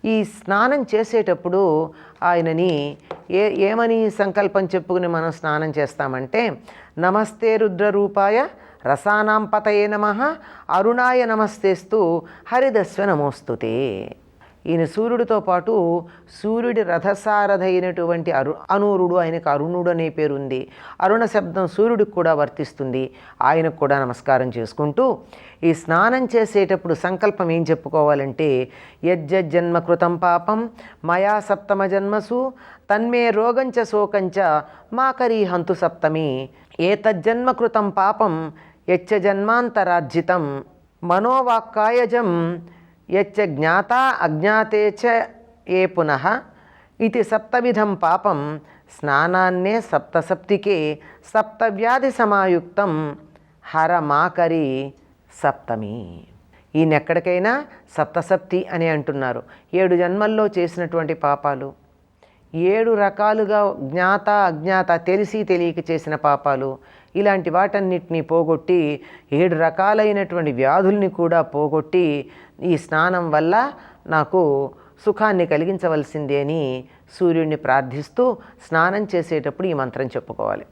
ఈ స్నానం చేసేటప్పుడు ఆయనని ఏమని సంకల్పం చెప్పుకుని మనం స్నానం చేస్తామంటే, నమస్తే రుద్రరూపాయ రసానాం పతయే నమః అరుణాయ నమస్తేస్తు హరిదస్వ నమోస్తుతే. ఈయన సూర్యుడితో పాటు సూర్యుడి రథసారథ అయినటువంటి అనూరుడు, ఆయనకు అరుణుడు అనే పేరుంది. అరుణ శబ్దం సూర్యుడికి కూడా వర్తిస్తుంది. ఆయనకు కూడా నమస్కారం చేసుకుంటూ ఈ స్నానం చేసేటప్పుడు సంకల్పం ఏం చెప్పుకోవాలంటే, యజ్జన్మకృతం పాపం మయా సప్తమ జన్మసు తన్మే రోగంచ శోకంచ మాకరీహంతు సప్తమి ఏతజ్జన్మకృతం పాపం యచ్చ జన్మాంతరార్జితం మనోవాక్కాయజం యచ్చ జ్ఞాతా అజ్ఞాతే చ ఏ పునః ఇది సప్తవిధం పాపం స్నానాన్నే సప్తసప్తికే సప్తవ్యాధి సమాయుక్తం హరమాకరి సప్తమి. ఈయనెక్కడికైనా సప్తసప్తి అని అంటున్నారు. 7 జన్మల్లో చేసినటువంటి పాపాలు, 7 రకాలుగా జ్ఞాత అజ్ఞాత తెలిసి తెలియక చేసిన పాపాలు, ఇలాంటి వాటన్నిటినీ పోగొట్టి 7 రకాలైనటువంటి వ్యాధుల్ని కూడా పోగొట్టి ఈ స్నానం వల్ల నాకు సుఖాన్ని కలిగించవలసిందే అని సూర్యుడిని ప్రార్థిస్తూ స్నానం చేసేటప్పుడు ఈ మంత్రం చెప్పుకోవాలి.